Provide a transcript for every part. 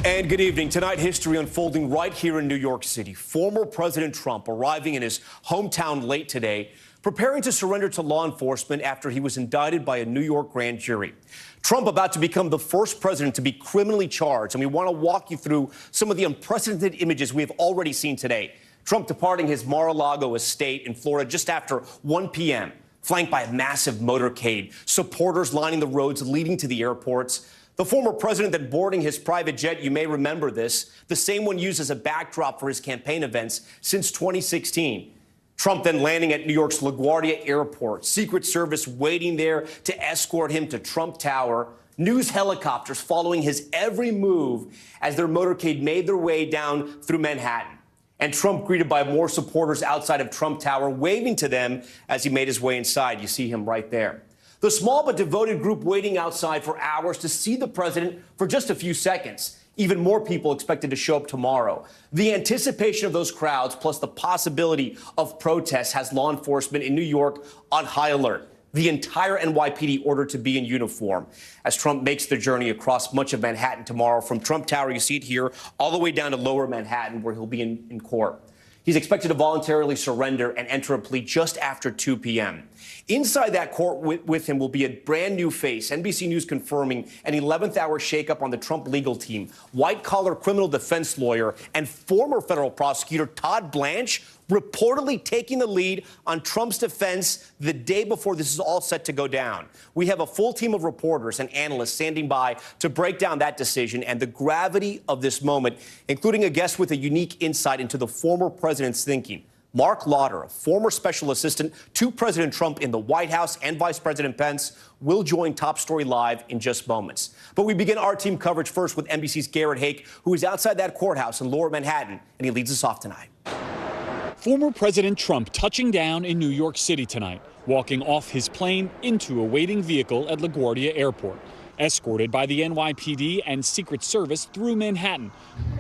And good evening. Tonight, history unfolding right here in New York City. Former President Trump arriving in his hometown late today, preparing to surrender to law enforcement after he was indicted by a New York grand jury. Trump about to become the first president to be criminally charged, and we want to walk you through some of the unprecedented images we have already seen today. Trump departing his Mar-a-Lago estate in Florida just after 1 p.m., flanked by a massive motorcade, supporters lining the roads leading to the airports. The former president then boarding his private jet, you may remember this, the same one used as a backdrop for his campaign events since 2016. Trump then landing at New York's LaGuardia Airport, Secret Service waiting there to escort him to Trump Tower, news helicopters following his every move as their motorcade made their way down through Manhattan. And Trump greeted by more supporters outside of Trump Tower, waving to them as he made his way inside. You see him right there. The small but devoted group waiting outside for hours to see the president for just a few seconds. Even more people expected to show up tomorrow. The anticipation of those crowds, plus the possibility of protests, has law enforcement in New York on high alert. The entire NYPD ordered to be in uniform as Trump makes the journey across much of Manhattan tomorrow. From Trump Tower, you see it here, all the way down to Lower Manhattan, where he'll be in court. He's expected to voluntarily surrender and enter a plea just after 2 p.m. Inside that court with him will be a brand new face. NBC News confirming an 11th hour shakeup on the Trump legal team. White-collar criminal defense lawyer and former federal prosecutor Todd Blanche reportedly taking the lead on Trump's defense the day before this is all set to go down. We have a full team of reporters and analysts standing by to break down that decision and the gravity of this moment, including a guest with a unique insight into the former president's thinking. Mark Lauder, a former special assistant to President Trump in the White House, and Vice President Pence will join Top Story Live in just moments. But we begin our team coverage first with NBC's Jarrett, who is outside that courthouse in Lower Manhattan, and he leads us off tonight. Former President Trump touching down in New York City tonight, walking off his plane into a waiting vehicle at LaGuardia Airport, escorted by the NYPD and Secret Service through Manhattan,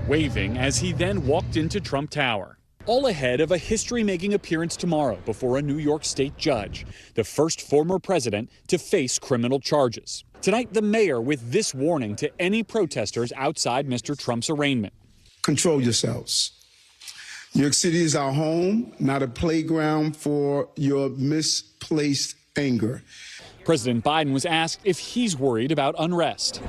waving as he then walked into Trump Tower. All ahead of a history-making appearance tomorrow before a New York state judge, the first former president to face criminal charges. Tonight, the mayor with this warning to any protesters outside Mr. Trump's arraignment. Control yourselves. New York City is our home, not a playground for your misplaced anger. President Biden was asked if he's worried about unrest.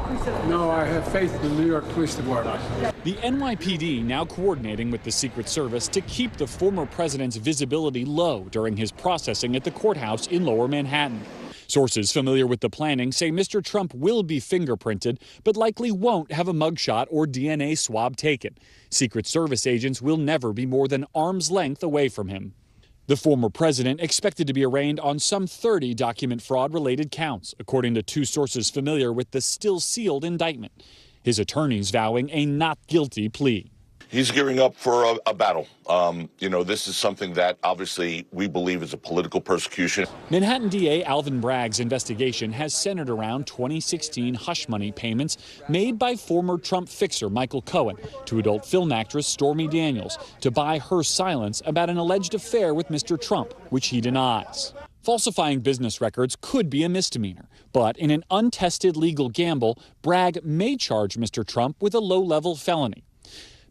No, I have faith in the New York Police Department. The NYPD now coordinating with the Secret Service to keep the former president's visibility low during his processing at the courthouse in Lower Manhattan. Sources familiar with the planning say Mr. Trump will be fingerprinted, but likely won't have a mugshot or DNA swab taken. Secret Service agents will never be more than arm's length away from him. The former president expected to be arraigned on some 30 document fraud-related counts, according to two sources familiar with the still-sealed indictment. His attorneys vowing a not guilty plea. He's gearing up for a battle. This is something that obviously we believe is a political persecution. Manhattan DA Alvin Bragg's investigation has centered around 2016 hush money payments made by former Trump fixer Michael Cohen to adult film actress Stormy Daniels to buy her silence about an alleged affair with Mr. Trump, which he denies. Falsifying business records could be a misdemeanor, but in an untested legal gamble, Bragg may charge Mr. Trump with a low-level felony.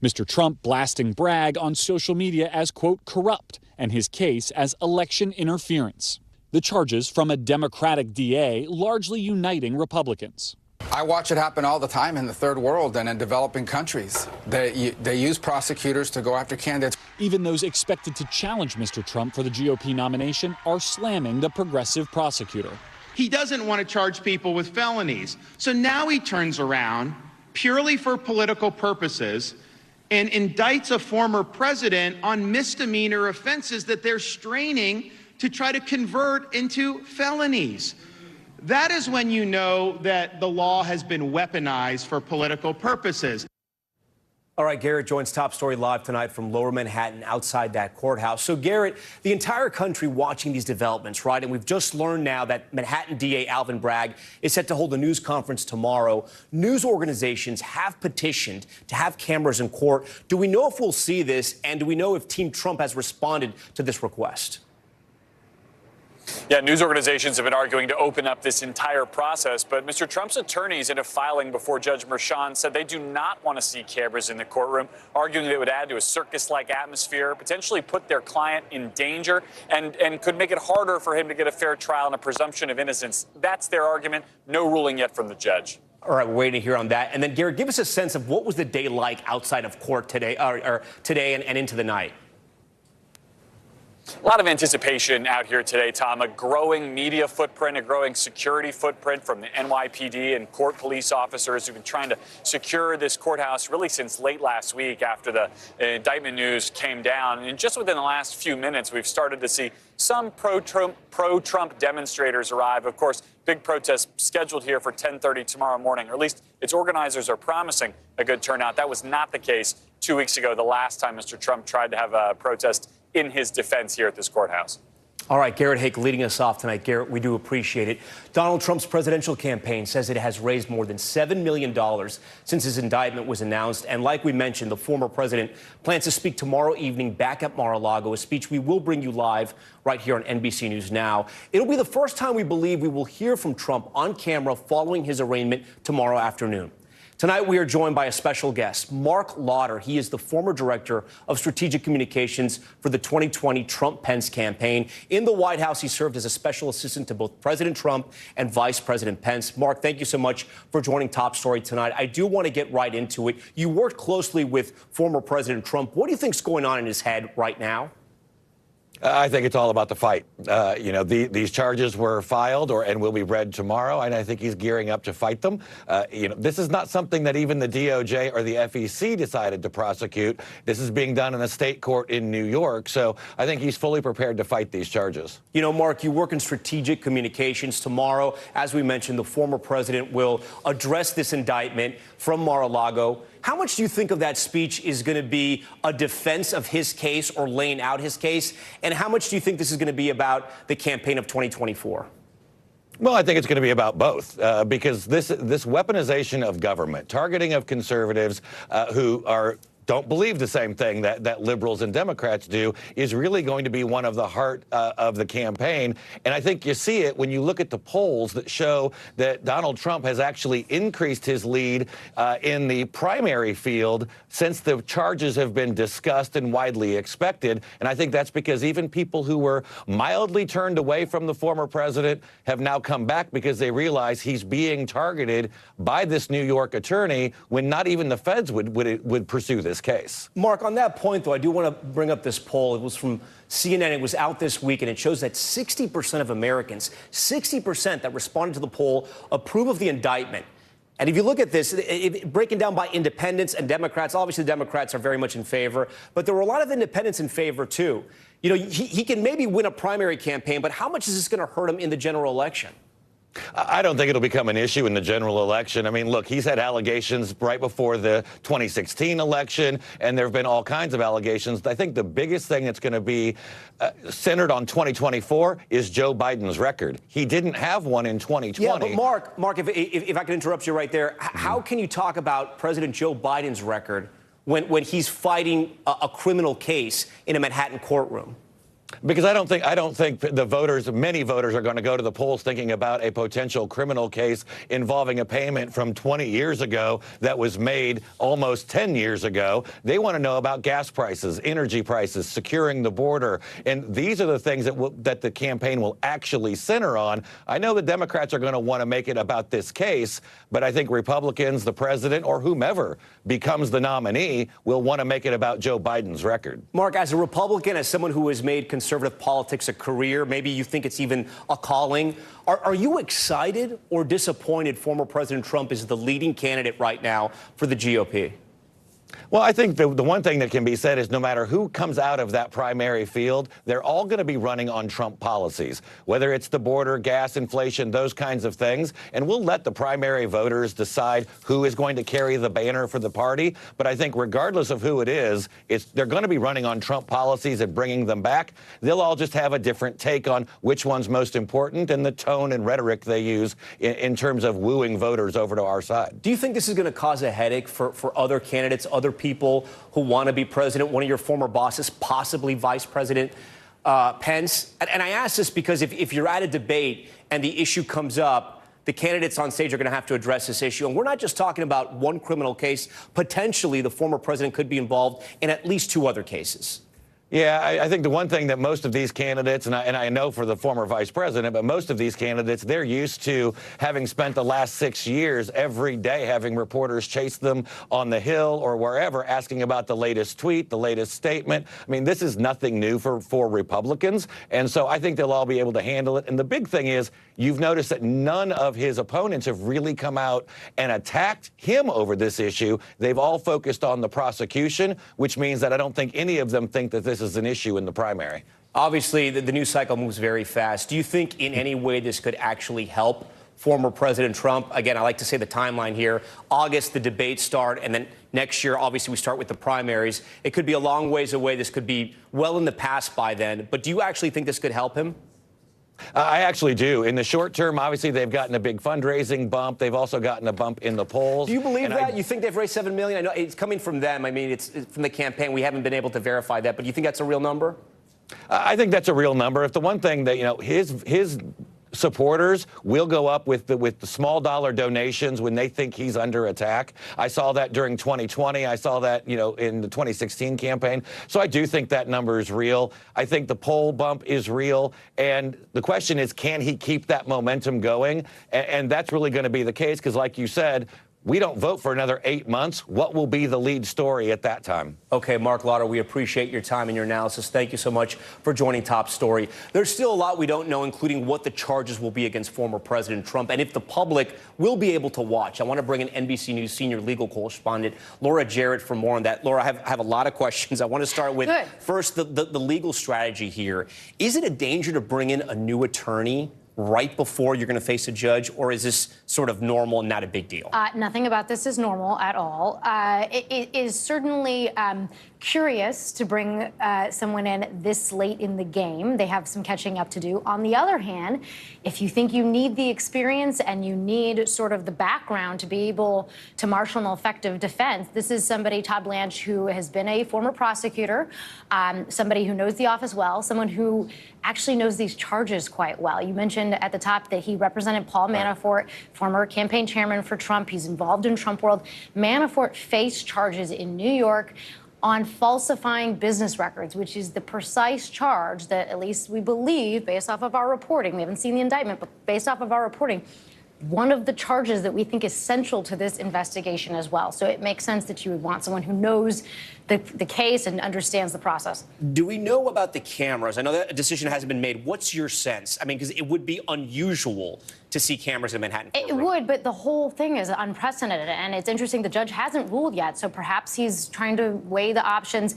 Mr. Trump blasting Bragg on social media as, quote, corrupt, and his case as election interference. The charges from a Democratic DA largely uniting Republicans. I watch it happen all the time in the third world and in developing countries. They use prosecutors to go after candidates. Even those expected to challenge Mr. Trump for the GOP nomination are slamming the progressive prosecutor. He doesn't want to charge people with felonies. So now he turns around purely for political purposes and indicts a former president on misdemeanor offenses that they're straining to try to convert into felonies. That is when you know that the law has been weaponized for political purposes. All right, Jarrett joins Top Story Live tonight from Lower Manhattan outside that courthouse. So, Jarrett, the entire country watching these developments, right? And we've just learned now that Manhattan DA Alvin Bragg is set to hold a news conference tomorrow. News organizations have petitioned to have cameras in court. Do we know if we'll see this? And do we know if Team Trump has responded to this request? Yeah, news organizations have been arguing to open up this entire process, but Mr. Trump's attorneys in a filing before Judge Merchan said they do not want to see cameras in the courtroom, arguing that it would add to a circus-like atmosphere, potentially put their client in danger, and could make it harder for him to get a fair trial and a presumption of innocence. That's their argument. No ruling yet from the judge. All right, we're waiting to hear on that. And then, Garrett, give us a sense of what was the day like outside of court today, or today and into the night. A lot of anticipation out here today, Tom. A growing media footprint, a growing security footprint from the NYPD and court police officers who've been trying to secure this courthouse really since late last week after the indictment news came down. And just within the last few minutes, we've started to see some pro-Trump demonstrators arrive. Of course, big protest scheduled here for 10:30 tomorrow morning, or at least its organizers are promising a good turnout. That was not the case 2 weeks ago, the last time Mr. Trump tried to have a protest in his defense here at this courthouse. All right, Garrett Hake leading us off tonight. Garrett, we do appreciate it. Donald Trump's presidential campaign says it has raised more than $7 million since his indictment was announced. And like we mentioned, the former president plans to speak tomorrow evening back at Mar-a-Lago, a speech we will bring you live right here on NBC News Now. It'll be the first time we believe we will hear from Trump on camera following his arraignment tomorrow afternoon. Tonight, we are joined by a special guest, Mark Lauder. He is the former director of strategic communications for the 2020 Trump-Pence campaign. In the White House, he served as a special assistant to both President Trump and Vice President Pence. Mark, thank you so much for joining Top Story tonight. I do want to get right into it. You worked closely with former President Trump. What do you think is going on in his head right now? I think it's all about the fight. These charges were filed and will be read tomorrow, and I think he's gearing up to fight them. This is not something that even the DOJ or the FEC decided to prosecute. This is being done in a state court in New York, so I think he's fully prepared to fight these charges. You know, Mark, you work in strategic communications. Tomorrow, as we mentioned, the former president will address this indictment from Mar-a-Lago. How much do you think of that speech is going to be a defense of his case or laying out his case? And how much do you think this is going to be about the campaign of 2024? Well, I think it's going to be about both, because this weaponization of government, targeting of conservatives who don't believe the same thing that liberals and Democrats do, is really going to be one of the heart of the campaign. And I think you see it when you look at the polls that show that Donald Trump has actually increased his lead in the primary field since the charges have been discussed and widely expected. And I think that's because even people who were mildly turned away from the former president have now come back because they realize he's being targeted by this New York attorney when not even the feds would pursue this case. Mark, on that point, though, I do want to bring up this poll. It was from CNN. It was out this week, and it shows that 60% of Americans, 60% that responded to the poll, approve of the indictment. And if you look at this, breaking down by independents and Democrats, obviously the Democrats are very much in favor, but there were a lot of independents in favor, too. You know, he can maybe win a primary campaign, but how much is this going to hurt him in the general election? I don't think it'll become an issue in the general election. I mean, look, he's had allegations right before the 2016 election, and there have been all kinds of allegations. I think the biggest thing that's going to be centered on 2024 is Joe Biden's record. He didn't have one in 2020. Yeah, but Mark, if I can interrupt you right there, how can you talk about President Joe Biden's record when he's fighting a criminal case in a Manhattan courtroom? Because I don't think the voters, many voters, are going to go to the polls thinking about a potential criminal case involving a payment from 20 years ago that was made almost 10 years ago. They want to know about gas prices, energy prices, securing the border. And these are the things that the campaign will actually center on. I know the Democrats are going to want to make it about this case, but I think Republicans, the president, or whomever becomes the nominee will want to make it about Joe Biden's record. Mark, as a Republican, as someone who has made conservative politics a career, maybe you think it's even a calling, are you excited or disappointed former President Trump is the leading candidate right now for the GOP? Well, I think the one thing that can be said is no matter who comes out of that primary field, they're all going to be running on Trump policies, whether it's the border, gas, inflation, those kinds of things. And we'll let the primary voters decide who is going to carry the banner for the party. But I think regardless of who it is, they're going to be running on Trump policies and bringing them back. They'll all just have a different take on which one's most important and the tone and rhetoric they use in terms of wooing voters over to our side. Do you think this is going to cause a headache for other candidates, other people who want to be president? One of your former bosses, possibly vice president, Pence. And I ask this because if you're at a debate and the issue comes up, the candidates on stage are going to have to address this issue. And we're not just talking about one criminal case. Potentially, the former president could be involved in at least 2 other cases. Yeah, I think the one thing that most of these candidates, and I know for the former vice president, but most of these candidates, they're used to having spent the last 6 years every day having reporters chase them on the Hill or wherever, asking about the latest tweet, the latest statement. I mean, this is nothing new for Republicans. And so I think they'll all be able to handle it. And the big thing is, you've noticed that none of his opponents have really come out and attacked him over this issue. They've all focused on the prosecution, which means that I don't think any of them think that this is an issue in the primary. Obviously, the news cycle moves very fast. Do you think in any way this could actually help former President Trump? Again, I like to say the timeline here. August, the debates start, and then next year, obviously, we start with the primaries. It could be a long ways away. This could be well in the past by then. But do you actually think this could help him? I actually do. In the short term, obviously, they've gotten a big fundraising bump. They've also gotten a bump in the polls. Do you believe that? You think they've raised $7 million? I know it's coming from them. I mean, it's from the campaign. We haven't been able to verify that. But you think that's a real number? I think that's a real number. If the one thing that, his supporters will go up with the small dollar donations when they think he's under attack. I saw that during 2020. I saw that, in the 2016 campaign. So I do think that number is real. I think the poll bump is real. And the question is, can he keep that momentum going? And that's really going to be the case because, like you said, we don't vote for another 8 months. What will be the lead story at that time? Okay, Mark Lauder, we appreciate your time and your analysis. Thank you so much for joining Top Story. There's still a lot we don't know, including what the charges will be against former President Trump and if the public will be able to watch. I want to bring in NBC News senior legal correspondent Laura Jarrett for more on that. Laura, I have a lot of questions. I want to start with first the legal strategy here. Is it a danger to bring in a new attorney right before you're going to face a judge, or is this sort of normal and not a big deal? Nothing about this is normal at all. It is certainly curious to bring someone in this late in the game. They have some catching up to do. On the other hand, if you think you need the experience and you need sort of the background to be able to marshal an effective defense, this is somebody, Todd Blanche, who has been a former prosecutor, somebody who knows the office well, someone who actually knows these charges quite well. You mentioned at the top that he represented Paul Manafort, former campaign chairman for Trump. He's involved in Trump world. Manafort faced charges in New York on falsifying business records, which is the precise charge that, at least we believe, based off of our reporting, we haven't seen the indictment, but based off of our reporting, one of the charges that we think is central to this investigation as well. So it makes sense that you would want someone who knows the case and understands the process. Do we know about the cameras? I know that a decision hasn't been made. What's your sense? I mean, because it would be unusual to see cameras in Manhattan. It would, but the whole thing is unprecedented, and it's interesting the judge hasn't ruled yet, so perhaps he's trying to weigh the options.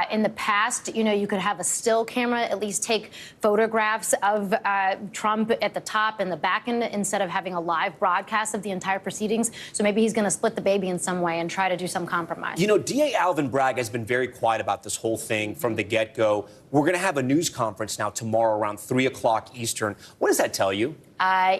In the past, you could have a still camera at least take photographs of Trump at the top and the back end instead of having a live broadcast of the entire proceedings. So maybe he's going to split the baby in some way and try to do some compromise. DA Alvin Bragg has been very quiet about this whole thing from the get-go. We're going to have a news conference now tomorrow around 3 o'clock Eastern. What does that tell you?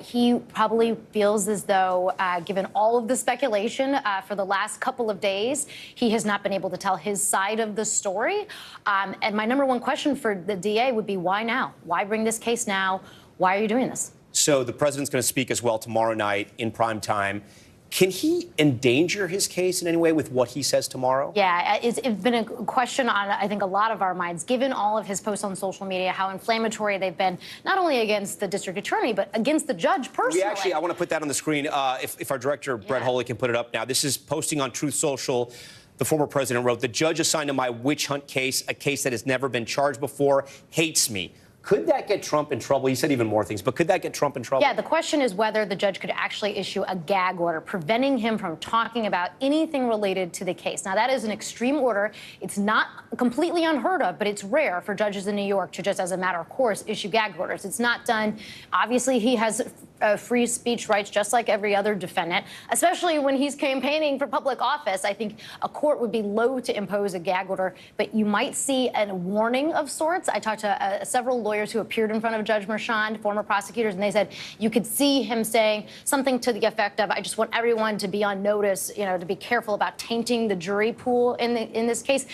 He probably feels as though, given all of the speculation for the last couple of days, he has not been able to tell his side of the story. And my number one question for the DA would be, why now? Why bring this case now? Why are you doing this? So the president's going to speak as well tomorrow night in prime time. Can he endanger his case in any way with what he says tomorrow? Yeah, it's been a question on, I think, a lot of our minds, given all of his posts on social media, how inflammatory they've been, not only against the district attorney, but against the judge personally. I want to put that on the screen. If our director, Brett Holy, can put it up now. This is posting on Truth Social. The former president wrote, "The judge assigned to my witch hunt case, a case that has never been charged before, hates me." Could that get Trump in trouble? He said even more things, but could that get Trump in trouble? Yeah, the question is whether the judge could actually issue a gag order, preventing him from talking about anything related to the case. Now, that is an extreme order. It's not completely unheard of, but it's rare for judges in New York to just, as a matter of course, issue gag orders. It's not done. Obviously, he has free speech rights just like every other defendant, especially when he's campaigning for public office. I think a court would be loath to impose a gag order, but you might see a warning of sorts. I talked to several lawyers who appeared in front of Judge Merchan, former prosecutors, and they said you could see him saying something to the effect of, "I just want everyone to be on notice, to be careful about tainting the jury pool in this case."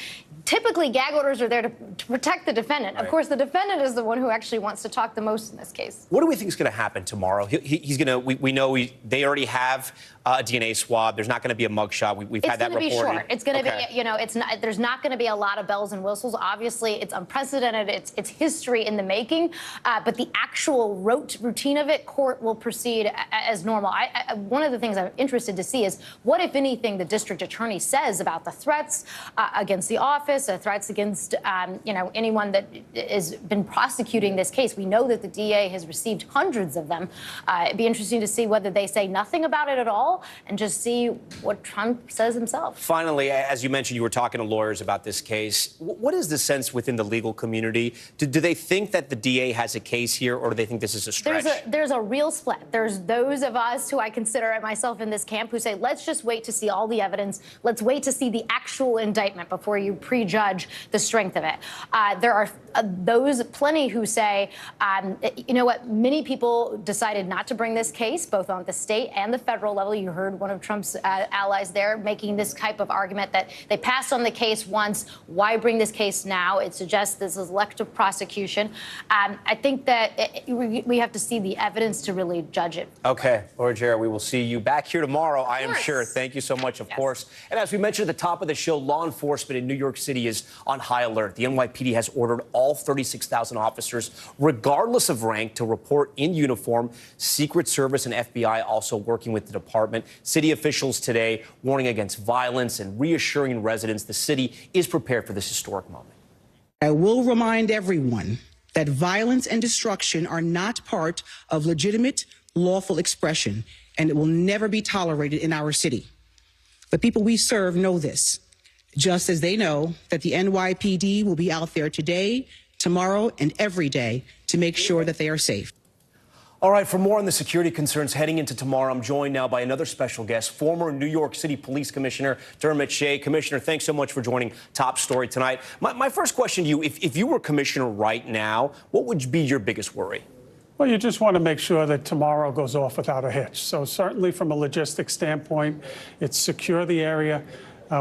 typically, gag orders are there to protect the defendant. Right. Of course, the defendant is the one who actually wants to talk the most in this case. What do we think is going to happen tomorrow? He's going to. We know they already have a DNA swab. There's not going to be a mugshot. We've had that reported. It's going to be short. It's going to be, you know, it's not. There's not going to be a lot of bells and whistles. Obviously, it's unprecedented. It's history in the making. But the actual routine of it, court will proceed as normal. One of the things I'm interested to see is what, if anything, the district attorney says about the threats against the office, threats against, you know, anyone that has been prosecuting this case. We know that the DA has received hundreds of them. It'd be interesting to see whether they say nothing about it at all and just see what Trump says himself. Finally, as you mentioned, you were talking to lawyers about this case. What is the sense within the legal community? Do they think that the DA has a case here, or do they think this is a stretch? There's a real split. There's those of us who I consider myself in this camp who say, let's just wait to see all the evidence. Let's wait to see the actual indictment before you prejudge the strength of it. There are those plenty who say, you know what, many people decided not to bring this case, both on the state and the federal level. You heard one of Trump's allies there making this type of argument that they passed on the case once. Why bring this case now? It suggests this is elective prosecution. I think that we have to see the evidence to really judge it. Okay, Laura Jarrett, we will see you back here tomorrow, I am sure. Thank you so much, of course. And as we mentioned at the top of the show, law enforcement in New York City is on high alert. The NYPD has ordered all 36,000 officers, regardless of rank, to report in uniform. Secret Service and FBI also working with the department. City officials today warning against violence and reassuring residents the city is prepared for this historic moment. I will remind everyone that violence and destruction are not part of legitimate, lawful expression, and it will never be tolerated in our city. The people we serve know this, just as they know that the NYPD will be out there today, tomorrow, and every day to make sure that they are safe. All right, for more on the security concerns heading into tomorrow, I'm joined now by another special guest, former New York City Police Commissioner Shea. Commissioner, thanks so much for joining Top Story tonight. My first question to you, if you were commissioner right now, what would be your biggest worry? Well, you just want to make sure that tomorrow goes off without a hitch. So certainly from a logistics standpoint, it's secure the area.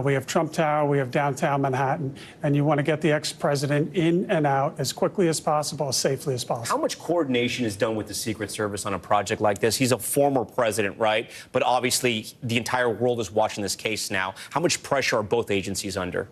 We have Trump Tower, we have downtown Manhattan, and you want to get the ex-president in and out as quickly as possible, as safely as possible. How much coordination is done with the Secret Service on a project like this? He's a former president, right? But obviously the entire world is watching this case now. How much pressure are both agencies under?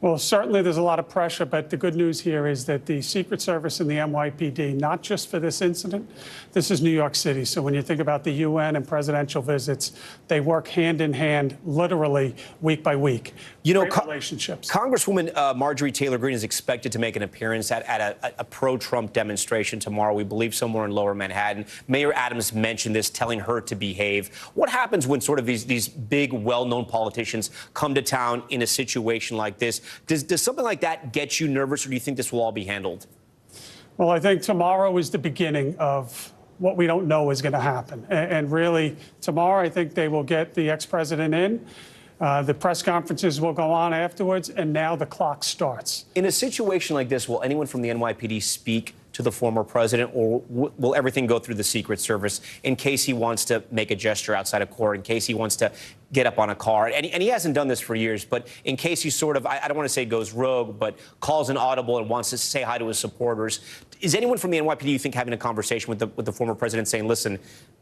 Well, certainly there's a lot of pressure, but the good news here is that the Secret Service and the NYPD, not just for this incident, this is New York City. So when you think about the UN and presidential visits, they work hand in hand, literally week by week. You know, relationships. Congresswoman Marjorie Taylor Greene is expected to make an appearance at a pro-Trump demonstration tomorrow, we believe somewhere in Lower Manhattan. Mayor Adams mentioned this, telling her to behave. What happens when sort of these big, well-known politicians come to town in a situation like this? Does something like that get you nervous, or do you think this will all be handled? Well, I think tomorrow is the beginning of what we don't know is going to happen. And really, tomorrow, I think they will get the ex-president in. The press conferences will go on afterwards, and now the clock starts. In a situation like this, will anyone from the NYPD speak to the former president, or will everything go through the Secret Service in case he wants to make a gesture outside of court, in case he wants to get up on a car? And he hasn't done this for years, but in case he sort of, I don't want to say goes rogue, but calls an audible and wants to say hi to his supporters, is anyone from the NYPD, you think, having a conversation with the former president saying, listen,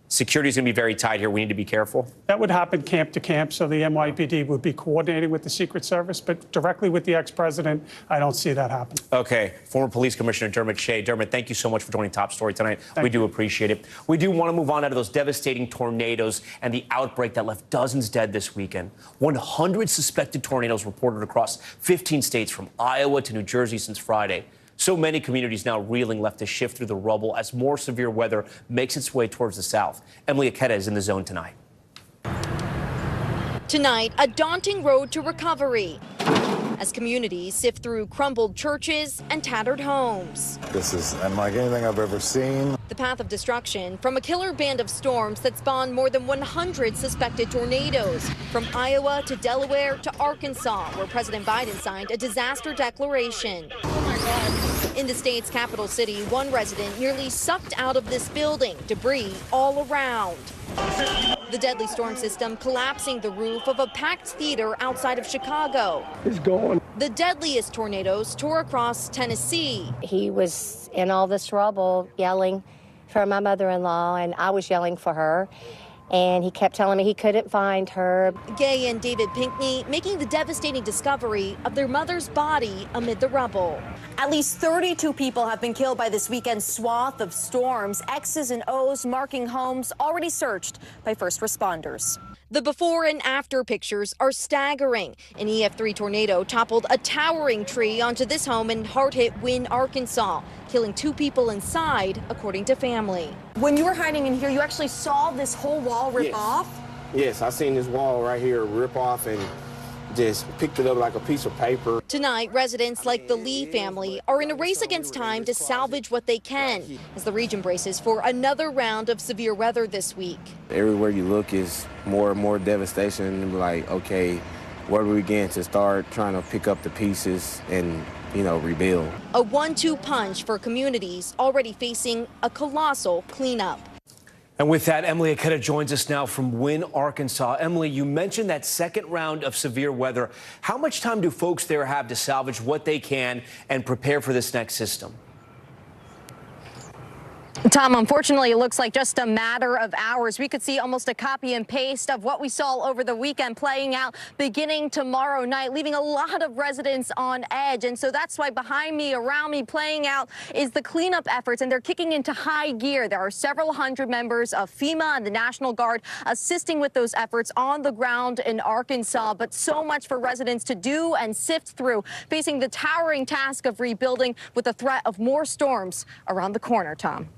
security is going to be very tight here, we need to be careful? That would happen camp to camp, so the NYPD would be coordinating with the Secret Service, but directly with the ex-president, I don't see that happen. Okay, former Police Commissioner Shea. Dermot, thank you so much for joining Top Story tonight. We do appreciate it. We do want to move on out of those devastating tornadoes and the outbreak that left dozens dead this weekend. 100 suspected tornadoes reported across 15 states from Iowa to New Jersey since Friday. So many communities now reeling, left to shift through the rubble as more severe weather makes its way towards the south. Emily Aketa is in the zone tonight. Tonight, a daunting road to recovery as communities sift through crumbled churches and tattered homes. This is unlike anything I've ever seen. The path of destruction from a killer band of storms that spawned more than 100 suspected tornadoes, from Iowa to Delaware to Arkansas, where President Biden signed a disaster declaration. In the state's capital city, one resident nearly sucked out of this building, debris all around. The deadly storm system collapsing the roof of a packed theater outside of Chicago. It's gone. The deadliest tornadoes tore across Tennessee. He was in all this rubble yelling for my mother-in-law, and I was yelling for her. And he kept telling me he couldn't find her. Gay and David Pinkney making the devastating discovery of their mother's body amid the rubble. At least 32 people have been killed by this weekend's swath of storms. X's and O's marking homes already searched by first responders. The before and after pictures are staggering. An EF3 tornado toppled a towering tree onto this home in hard-hit Wynne, Arkansas, killing 2 people inside, according to family. When you were hiding in here, you actually saw this whole wall rip off? Yes, I seen this wall right here rip off and just picked it up like a piece of paper. Tonight, residents like the Lee family are in a race against time to salvage what they can as the region braces for another round of severe weather this week. Everywhere you look is more and more devastation. Like, okay, where do we begin to start trying to pick up the pieces and, rebuild? A 1-2 punch for communities already facing a colossal cleanup. And with that, Emily Aketa joins us now from Wynne, Arkansas. Emily, you mentioned that second round of severe weather. How much time do folks there have to salvage what they can and prepare for this next system? Tom, unfortunately, it looks like just a matter of hours. We could see almost a copy and paste of what we saw over the weekend playing out beginning tomorrow night, leaving a lot of residents on edge. And so that's why behind me, around me, playing out is the cleanup efforts, and they're kicking into high gear. There are several hundred members of FEMA and the National Guard assisting with those efforts on the ground in Arkansas. But so much for residents to do and sift through, facing the towering task of rebuilding with the threat of more storms around the corner, Tom.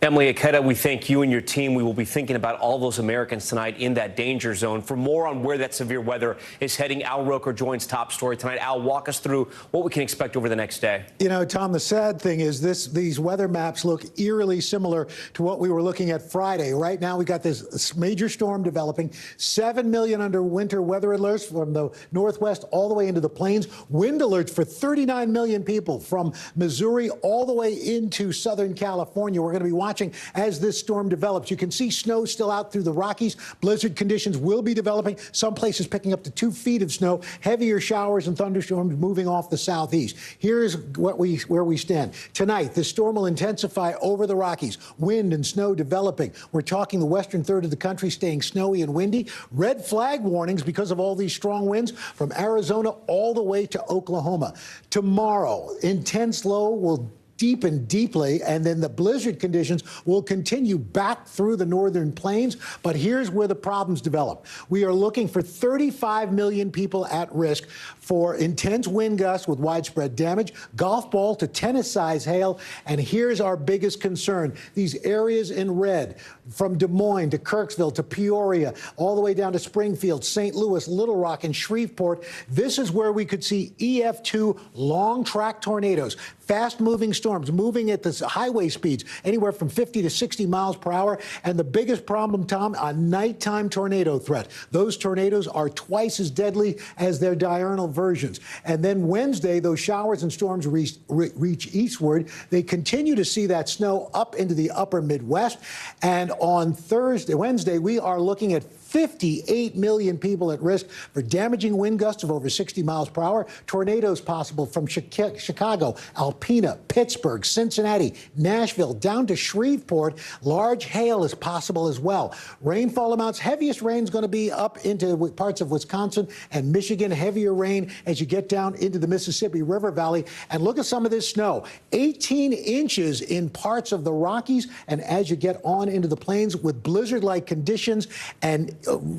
Emily Aketa, we thank you and your team. We will be thinking about all those Americans tonight in that danger zone. For more on where that severe weather is heading, Al Roker joins Top Story tonight. Al, walk us through what we can expect over the next day. Tom, the sad thing is these weather maps look eerily similar to what we were looking at Friday. Right now, we got this major storm developing, 7 million under winter weather alerts from the northwest all the way into the plains, wind alerts for 39 million people from Missouri all the way into Southern California. We're going to be watching as this storm develops. You can see snow still out through the Rockies. Blizzard conditions will be developing. Some places picking up to 2 feet of snow. Heavier showers and thunderstorms moving off the southeast. Here's where we stand. Tonight, this storm will intensify over the Rockies. Wind and snow developing. We're talking the western third of the country staying snowy and windy. Red flag warnings because of all these strong winds from Arizona all the way to Oklahoma. Tomorrow, intense low will deepen deeply, and then the blizzard conditions will continue back through the northern plains. But here's where the problems develop. We are looking for 35 million people at risk for intense wind gusts with widespread damage, golf ball to tennis-size hail. And here's our biggest concern. These areas in red, from Des Moines to Kirksville to Peoria, all the way down to Springfield, St. Louis, Little Rock, and Shreveport. This is where we could see EF2 long-track tornadoes, fast-moving storms moving at the highway speeds anywhere from 50 to 60 miles per hour. And the biggest problem, Tom, a nighttime tornado threat. Those tornadoes are twice as deadly as their diurnal versions. And then Wednesday, those showers and storms reach eastward. They continue to see that snow up into the upper Midwest. And on Wednesday, we are looking at 58 million people at risk for damaging wind gusts of over 60 miles per hour. Tornadoes possible from Chicago, Alpena, Pittsburgh, Cincinnati, Nashville, down to Shreveport. Large hail is possible as well. Rainfall amounts, heaviest rain is going to be up into parts of Wisconsin and Michigan. Heavier rain as you get down into the Mississippi River Valley. And look at some of this snow. 18 inches in parts of the Rockies. And as you get on into the plains with blizzard-like conditions and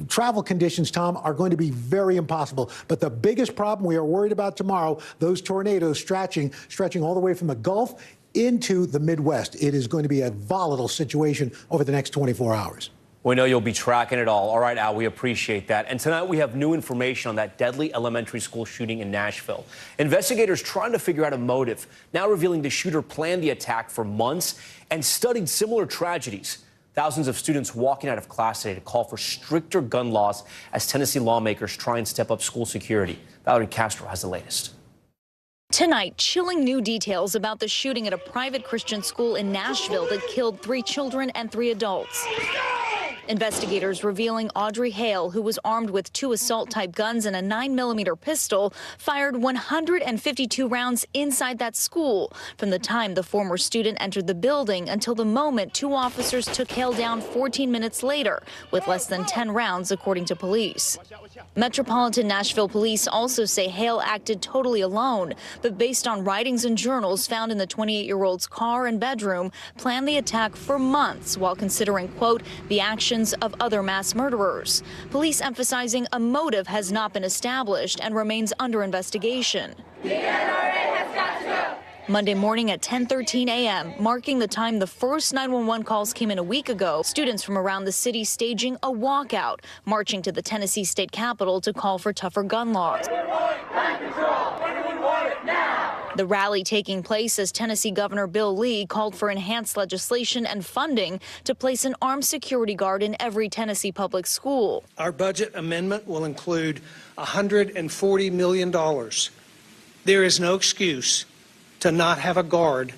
travel conditions, Tom, are going to be very impossible. But the biggest problem we are worried about tomorrow, those tornadoes stretching all the way from the Gulf into the Midwest. It is going to be a volatile situation over the next 24 hours. We know you'll be tracking it all. All right, Al, we appreciate that. And tonight we have new information on that deadly elementary school shooting in Nashville. Investigators trying to figure out a motive, now revealing the shooter planned the attack for months and studied similar tragedies. Thousands of students walking out of class today to call for stricter gun laws as Tennessee lawmakers try and step up school security. Valerie Castro has the latest. Tonight, chilling new details about the shooting at a private Christian school in Nashville that killed 3 children and 3 adults. Investigators revealing Audrey Hale, who was armed with 2 assault-type guns and a 9mm pistol, fired 152 rounds inside that school from the time the former student entered the building until the moment 2 officers took Hale down 14 minutes later with less than 10 rounds, according to police. Metropolitan Nashville police also say Hale acted totally alone, but based on writings and journals found in the 28-year-old's car and bedroom, planned the attack for months while considering, quote, the actions of other mass murderers. Police emphasizing a motive has not been established and remains under investigation. The NRA has got to go. Monday morning at 10:13 a.m., marking the time the first 911 calls came in a week ago, students from around the city staging a walkout, marching to the Tennessee state capitol to call for tougher gun laws. The rally taking place as Tennessee Governor Bill Lee called for enhanced legislation and funding to place an armed security guard in every Tennessee public school. Our budget amendment will include $140 million. There is no excuse to not have a guard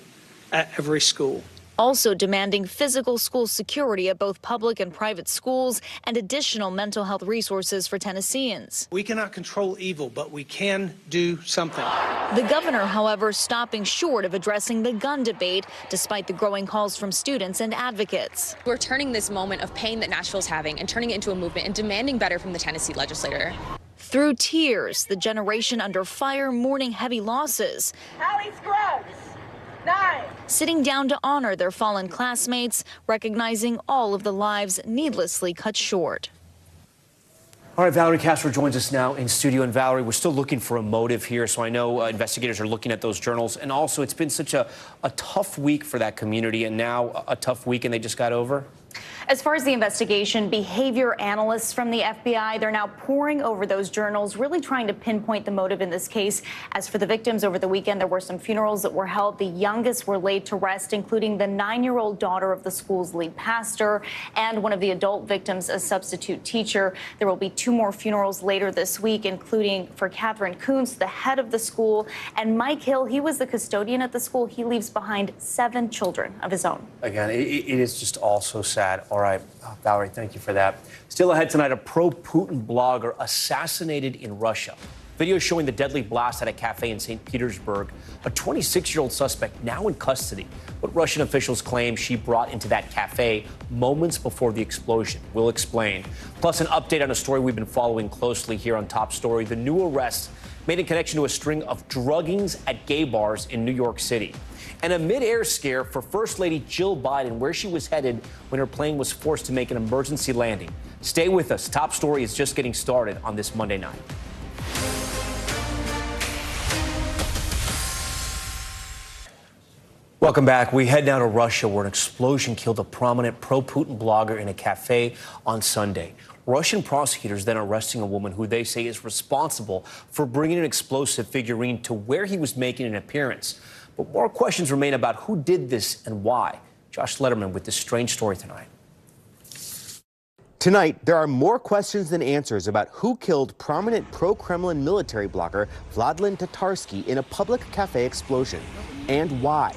at every school. Also demanding physical school security at both public and private schools and additional mental health resources for Tennesseans. We cannot control evil, but we can do something. The governor, however, stopping short of addressing the gun debate, despite the growing calls from students and advocates. We're turning this moment of pain that Nashville's having and turning it into a movement and demanding better from the Tennessee legislator. Through tears, the generation under fire mourning heavy losses. Allie Scruggs, 9. Sitting down to honor their fallen classmates, recognizing all of the lives needlessly cut short. All right, Valerie Castro joins us now in studio. And Valerie, we're still looking for a motive here. So I know investigators are looking at those journals. And also, it's been such a tough week for that community, and now a tough weekend they just got over. As far as the investigation, behavior analysts from the FBI, they're now poring over those journals, really trying to pinpoint the motive in this case. As for the victims over the weekend, there were some funerals that were held. The youngest were laid to rest, including the 9-year-old daughter of the school's lead pastor and one of the adult victims, a substitute teacher. There will be 2 more funerals later this week, including for Catherine Kuntz, the head of the school, and Mike Hill. He was the custodian at the school. He leaves behind 7 children of his own. Again, it is just all so sad. All right, Valerie, thank you for that. Still ahead tonight, a pro-Putin blogger assassinated in Russia. Video showing the deadly blast at a cafe in St. Petersburg. A 26-year-old suspect now in custody. What Russian officials claim she brought into that cafe moments before the explosion. We'll explain. Plus, an update on a story we've been following closely here on Top Story. The new arrest made in connection to a string of druggings at gay bars in New York City. And a mid-air scare for First Lady Jill Biden, where she was headed when her plane was forced to make an emergency landing. Stay with us. Top Story is just getting started on this Monday night. Welcome back. We head now to Russia, where an explosion killed a prominent pro-Putin blogger in a cafe on Sunday. Russian prosecutors then arresting a woman who they say is responsible for bringing an explosive figurine to where he was making an appearance. But more questions remain about who did this and why. Josh Letterman with this strange story tonight. Tonight, there are more questions than answers about who killed prominent pro-Kremlin military blogger Vladimir Tatarsky in a public cafe explosion, and why.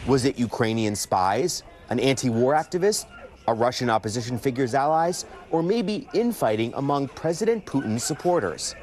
Was it Ukrainian spies, an anti-war activist, a Russian opposition figure's allies, or maybe infighting among President Putin's supporters?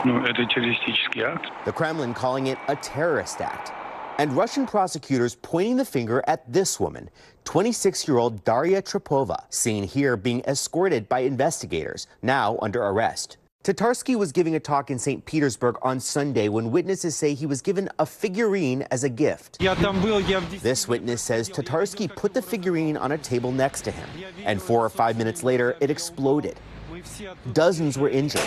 The Kremlin calling it a terrorist act. And Russian prosecutors pointing the finger at this woman, 26-year-old Daria Trepova, seen here being escorted by investigators, now under arrest. Tatarsky was giving a talk in St. Petersburg on Sunday when witnesses say he was given a figurine as a gift. This witness says Tatarsky put the figurine on a table next to him, and 4 or 5 minutes later, it exploded. Dozens were injured.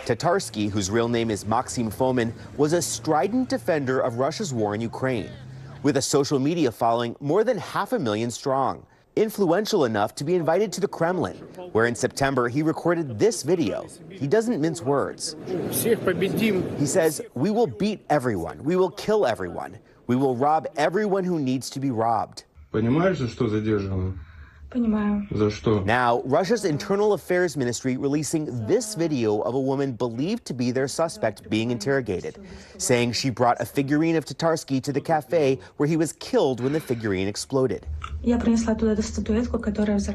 Tatarsky, whose real name is Maxim Fomin, was a strident defender of Russia's war in Ukraine, with a social media following more than 500,000 strong. Influential enough to be invited to the Kremlin, where in September he recorded this video. He doesn't mince words. He says, "We will beat everyone. We will kill everyone. We will rob everyone who needs to be robbed." Now, Russia's Internal Affairs Ministry releasing this video of a woman believed to be their suspect being interrogated, saying she brought a figurine of Tatarsky to the cafe where he was killed when the figurine exploded.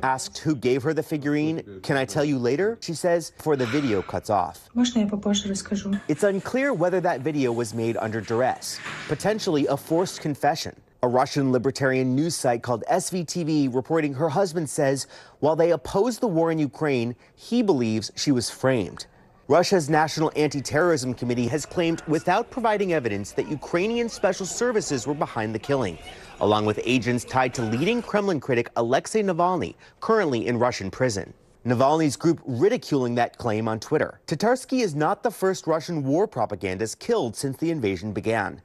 Asked who gave her the figurine, "Can I tell you later?" she says, before the video cuts off. It's unclear whether that video was made under duress, potentially a forced confession. A Russian libertarian news site called SVTV reporting her husband says while they oppose the war in Ukraine, he believes she was framed. Russia's National Anti-Terrorism Committee has claimed without providing evidence that Ukrainian special services were behind the killing, along with agents tied to leading Kremlin critic Alexei Navalny, currently in Russian prison. Navalny's group ridiculing that claim on Twitter. Tatarsky is not the first Russian war propagandist killed since the invasion began.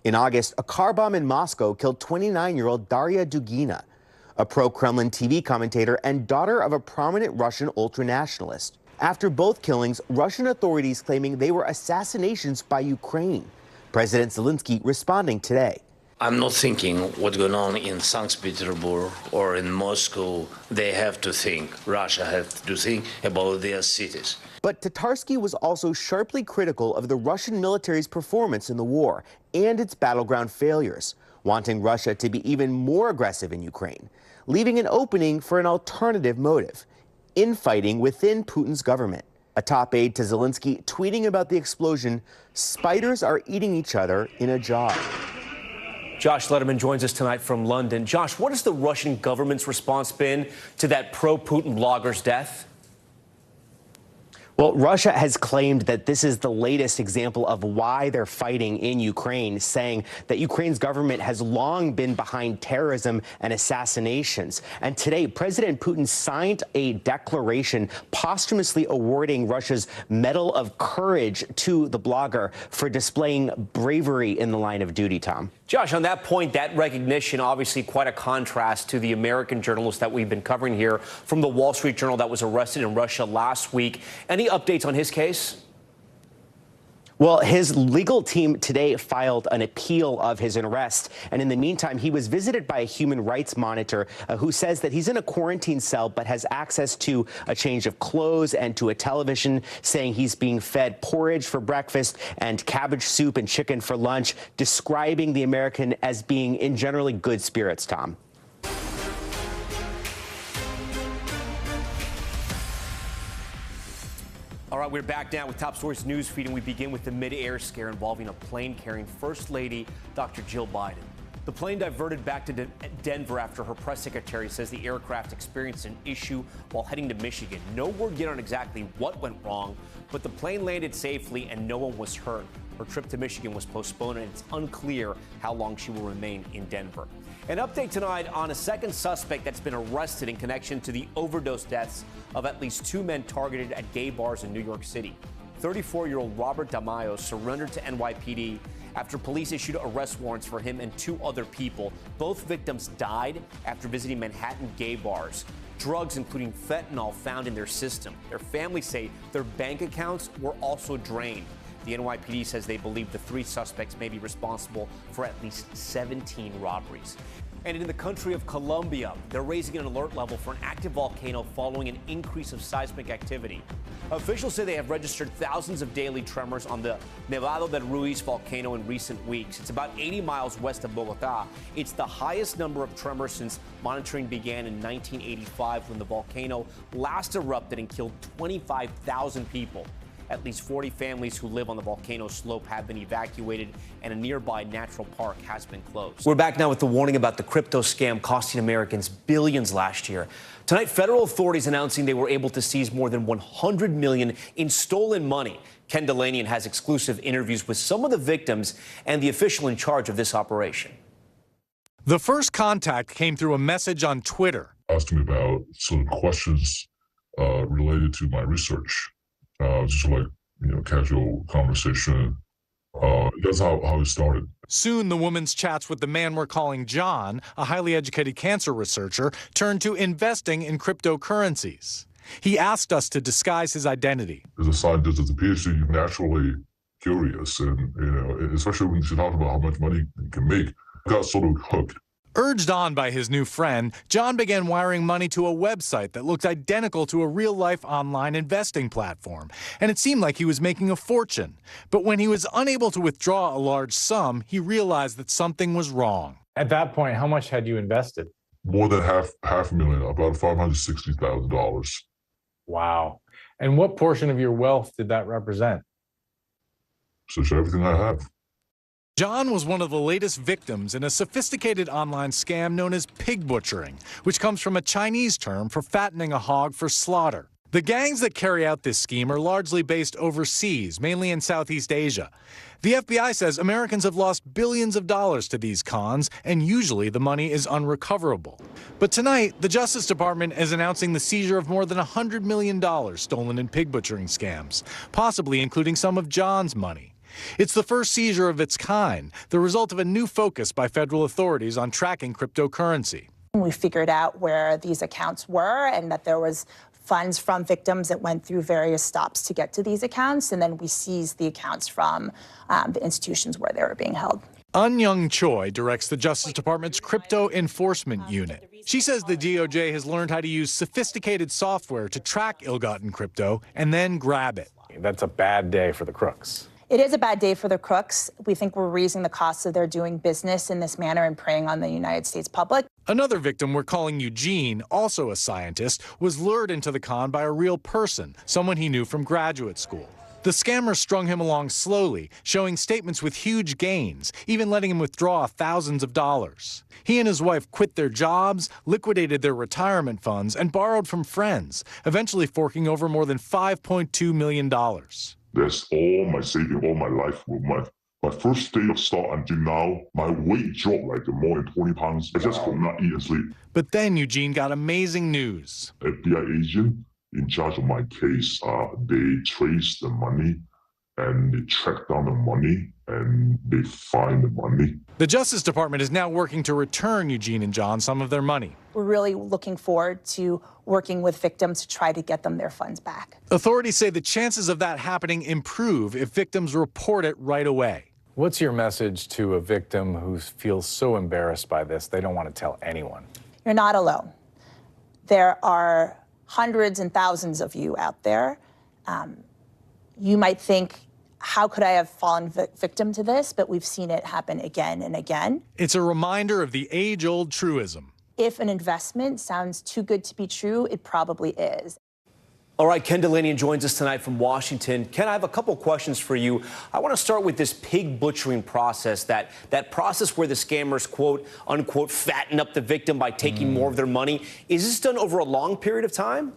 In August, a car bomb in Moscow killed 29-year-old Daria Dugina, a pro-Kremlin TV commentator and daughter of a prominent Russian ultranationalist. After both killings, Russian authorities claiming they were assassinations by Ukraine. President Zelensky responding today. I'm not thinking what's going on in St. Petersburg or in Moscow. They have to think, Russia has to think about their cities. But Tatarsky was also sharply critical of the Russian military's performance in the war and its battleground failures, wanting Russia to be even more aggressive in Ukraine, leaving an opening for an alternative motive, infighting within Putin's government. A top aide to Zelensky tweeting about the explosion, "Spiders are eating each other in a jar." Josh Letterman joins us tonight from London. Josh, what has the Russian government's response been to that pro-Putin blogger's death? Well, Russia has claimed that this is the latest example of why they're fighting in Ukraine, saying that Ukraine's government has long been behind terrorism and assassinations. And today, President Putin signed a declaration posthumously awarding Russia's Medal of Courage to the blogger for displaying bravery in the line of duty, Tom. Josh, on that point, that recognition, obviously quite a contrast to the American journalist that we've been covering here from the Wall Street Journal that was arrested in Russia last week. Any updates on his case? Well, his legal team today filed an appeal of his arrest. And in the meantime, he was visited by a human rights monitor who says that he's in a quarantine cell but has access to a change of clothes and to a television, saying he's being fed porridge for breakfast and cabbage soup and chicken for lunch, describing the American as being in generally good spirits, Tom. All right, we're back now with Top Stories news feed, and we begin with the Midair scare involving a plane carrying First Lady Dr. Jill Biden. The plane diverted back to Denver after her press secretary says the aircraft experienced an issue while heading to Michigan. No word yet on exactly what went wrong, but the plane landed safely and no one was hurt. Her trip to Michigan was postponed, and it's unclear how long she will remain in Denver. An update tonight on a second suspect that's been arrested in connection to the overdose deaths of at least 2 men targeted at gay bars in New York City. 34-year-old Robert Damayo surrendered to NYPD after police issued arrest warrants for him and 2 other people. Both victims died after visiting Manhattan gay bars. Drugs, including fentanyl, found in their system. Their families say their bank accounts were also drained. The NYPD says they believe the 3 suspects may be responsible for at least 17 robberies. And in the country of Colombia, they're raising an alert level for an active volcano following an increase of seismic activity. Officials say they have registered thousands of daily tremors on the Nevado del Ruiz volcano in recent weeks. It's about 80 miles west of Bogota. It's the highest number of tremors since monitoring began in 1985 when the volcano last erupted and killed 25,000 people. At least 40 families who live on the volcano slope have been evacuated, and a nearby natural park has been closed. We're back now with the warning about the crypto scam costing Americans billions last year. Tonight, federal authorities announcing they were able to seize more than $100 million in stolen money. Kendall Delaney has exclusive interviews with some of the victims and the official in charge of this operation. The first contact came through a message on Twitter. Asked me about some questions related to my research. Just like, casual conversation. That's how it started. Soon, the woman's chats with the man we're calling John, a highly educated cancer researcher, turned to investing in cryptocurrencies. He asked us to disguise his identity. As a scientist, as a PhD, you're naturally curious. And, especially when she talked about how much money you can make, I got sort of hooked. Urged on by his new friend, John began wiring money to a website that looked identical to a real-life online investing platform, and it seemed like he was making a fortune. But when he was unable to withdraw a large sum, he realized that something was wrong. At that point, how much had you invested? More than half a million, about $560,000. Wow. And what portion of your wealth did that represent? Such everything I have. John was one of the latest victims in a sophisticated online scam known as pig butchering, which comes from a Chinese term for fattening a hog for slaughter. The gangs that carry out this scheme are largely based overseas, mainly in Southeast Asia. The FBI says Americans have lost billions of dollars to these cons, and usually the money is unrecoverable. But tonight, the Justice Department is announcing the seizure of more than $100 million stolen in pig butchering scams, possibly including some of John's money. It's the first seizure of its kind, the result of a new focus by federal authorities on tracking cryptocurrency. We figured out where these accounts were and that there was funds from victims that went through various stops to get to these accounts, and then we seized the accounts from the institutions where they were being held. Young Choi directs the Justice Department's Crypto Enforcement Unit. She says the DOJ has learned how to use sophisticated software to track ill-gotten crypto and then grab it. That's a bad day for the crooks. It is a bad day for the crooks. We think we're raising the costs of their doing business in this manner and preying on the United States public. Another victim we're calling Eugene, also a scientist, was lured into the con by a real person, someone he knew from graduate school. The scammers strung him along slowly, showing statements with huge gains, even letting him withdraw thousands of dollars. He and his wife quit their jobs, liquidated their retirement funds, and borrowed from friends, eventually forking over more than $5.2 million. That's all my saving, all my life. My first day of start until now, my weight dropped like more than 20 pounds. I just could not eat and sleep. But then Eugene got amazing news. FBI agent in charge of my case, they traced the money and they tracked down the money and they find the money. The Justice Department is now working to return Eugene and John some of their money. We're really looking forward to working with victims to try to get them their funds back. Authorities say the chances of that happening improve if victims report it right away. What's your message to a victim who feels so embarrassed by this they don't want to tell anyone? You're not alone. There are hundreds and thousands of you out there. You might think, how could I have fallen victim to this? But we've seen it happen again and again. It's a reminder of the age-old truism. If an investment sounds too good to be true, it probably is. All right, Kendall Delaney joins us tonight from Washington. Ken, I have a couple questions for you. I want to start with this pig butchering process, that process where the scammers, quote, unquote, fatten up the victim by taking more of their money. Is this done over a long period of time?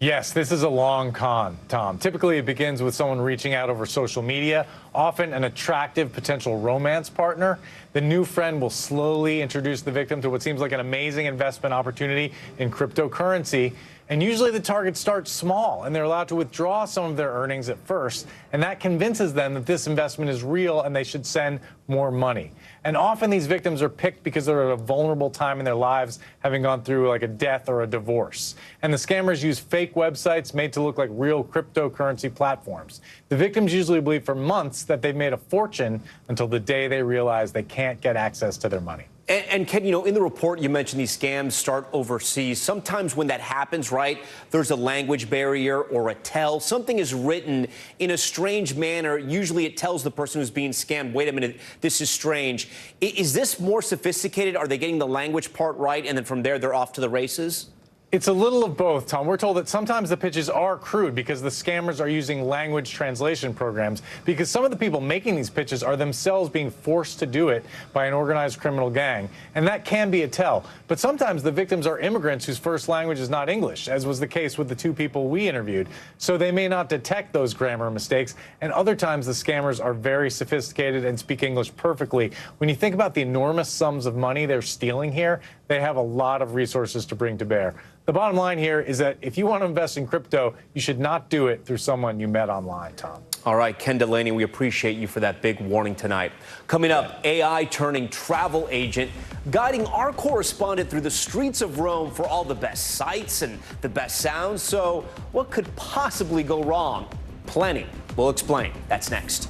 Yes, this is a long con, Tom. Typically, it begins with someone reaching out over social media, often an attractive potential romance partner. The new friend will slowly introduce the victim to what seems like an amazing investment opportunity in cryptocurrency. And usually the target starts small, and they're allowed to withdraw some of their earnings at first, and that convinces them that this investment is real and they should send more money. And often these victims are picked because they're at a vulnerable time in their lives, having gone through like a death or a divorce. And the scammers use fake websites made to look like real cryptocurrency platforms. The victims usually believe for months that they've made a fortune until the day they realize they can't get access to their money. And Ken, you know, in the report, you mentioned these scams start overseas. Sometimes when that happens, right, there's a language barrier or a tell. Something is written in a strange manner. Usually it tells the person who's being scammed, wait a minute, this is strange. Is this more sophisticated? Are they getting the language part right, and then from there they're off to the races? It's a little of both, Tom. We're told that sometimes the pitches are crude because the scammers are using language translation programs, because some of the people making these pitches are themselves being forced to do it by an organized criminal gang. And that can be a tell. But sometimes the victims are immigrants whose first language is not English, as was the case with the two people we interviewed. So they may not detect those grammar mistakes. And other times the scammers are very sophisticated and speak English perfectly. When you think about the enormous sums of money they're stealing here, they have a lot of resources to bring to bear. The bottom line here is that if you want to invest in crypto, you should not do it through someone you met online, Tom. All right, Ken Delaney, we appreciate you for that big warning tonight. Coming up, AI turning travel agent, guiding our correspondent through the streets of Rome for all the best sights and the best sounds. So what could possibly go wrong? Plenty. We'll explain. That's next.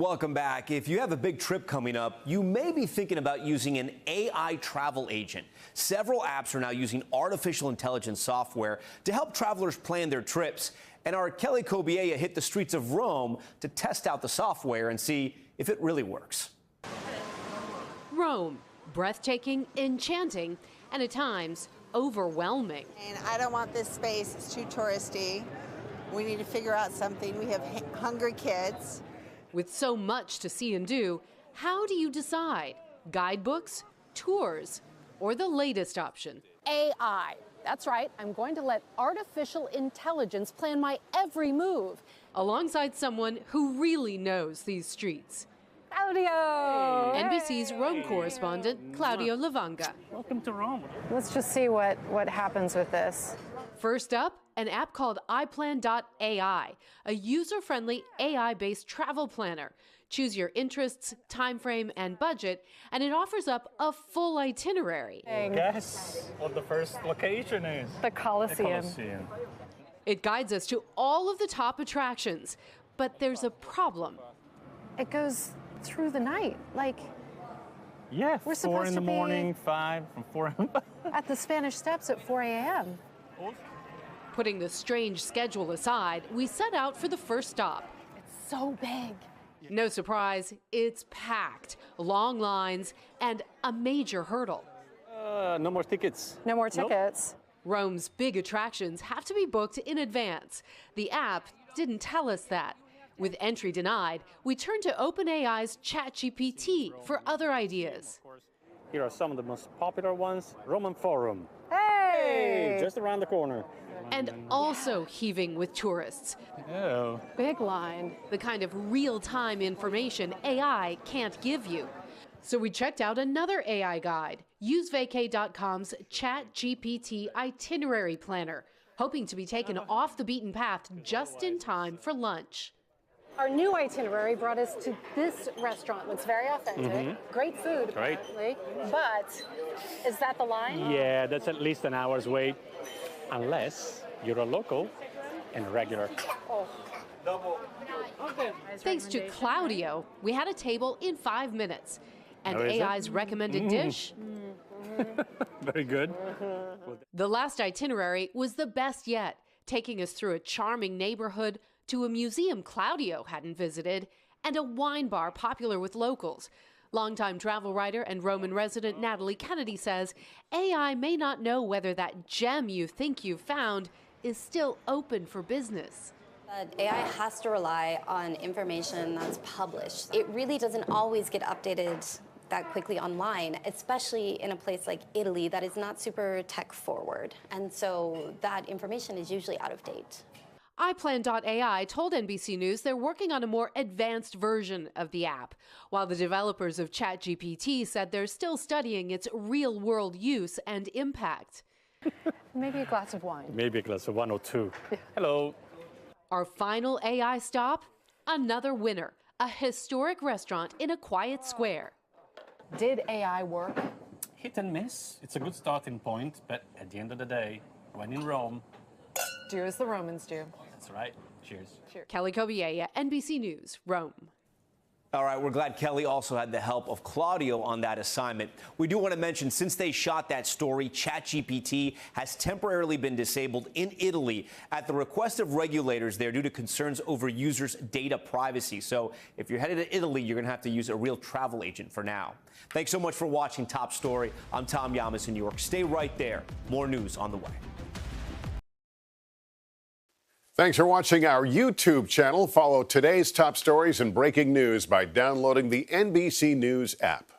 Welcome back. If you have a big trip coming up, you may be thinking about using an AI travel agent. Several apps are now using artificial intelligence software to help travelers plan their trips. And our Kelly Kobiella hit the streets of Rome to test out the software and see if it really works. Rome, breathtaking, enchanting, and at times overwhelming. And I don't want this space, it's too touristy. We need to figure out something. We have hungry kids. With so much to see and do, how do you decide? Guidebooks, tours, or the latest option? AI. That's right. I'm going to let artificial intelligence plan my every move. Alongside someone who really knows these streets. Claudio! NBC's Rome correspondent, Claudio Lavanga. Welcome to Rome. Let's just see what happens with this. First up, an app called iPlan.ai, a user-friendly AI-based travel planner. Choose your interests, time frame, and budget, and it offers up a full itinerary. Guess what the first location is? The Colosseum. It guides us to all of the top attractions, but there's a problem. It goes through the night, like yeah, we're 4 in the morning, 5 from 4 at the Spanish Steps at 4 a.m. Putting the strange schedule aside, we set out for the first stop. It's so big. No surprise, it's packed, long lines, and a major hurdle. No more tickets. No more tickets. Nope. Rome's big attractions have to be booked in advance. The app didn't tell us that. With entry denied, we turned to OpenAI's ChatGPT for other ideas. Here are some of the most popular ones. Roman Forum. Hey! Just around the corner. And also heaving with tourists. Oh. Big line. The kind of real-time information AI can't give you. So we checked out another AI guide, usevacay.com's ChatGPT itinerary planner, hoping to be taken off the beaten path just in time for lunch. Our new itinerary brought us to this restaurant. Looks very authentic. Great food, apparently. But is that the line? Yeah, that's at least an hour's wait, unless you're a local and regular. Oh. Thanks to Claudio, we had a table in 5 minutes. And AI's recommended dish? Very good. The last itinerary was the best yet, taking us through a charming neighborhood, to a museum Claudio hadn't visited, and a wine bar popular with locals. Longtime travel writer and Roman resident Natalie Kennedy says AI may not know whether that gem you think you found is still open for business. But AI has to rely on information that's published. It really doesn't always get updated that quickly online, especially in a place like Italy that is not super tech forward. And so that information is usually out of date. iPlan.ai told NBC News they're working on a more advanced version of the app, while the developers of ChatGPT said they're still studying its real-world use and impact. Maybe a glass of wine. Maybe a glass of one or two. Hello. Our final AI stop? Another winner, a historic restaurant in a quiet square. Did AI work? Hit and miss. It's a good starting point, but at the end of the day, when in Rome, do as the Romans do. That's right. Cheers. Cheers. Kelly Kobiella, NBC News, Rome. All right, we're glad Kelly also had the help of Claudio on that assignment. We do want to mention, since they shot that story, ChatGPT has temporarily been disabled in Italy at the request of regulators there due to concerns over users' data privacy. So if you're headed to Italy, you're going to have to use a real travel agent for now. Thanks so much for watching Top Story. I'm Tom Llamas in New York. Stay right there. More news on the way. Thanks for watching our YouTube channel. Follow today's top stories and breaking news by downloading the NBC News app.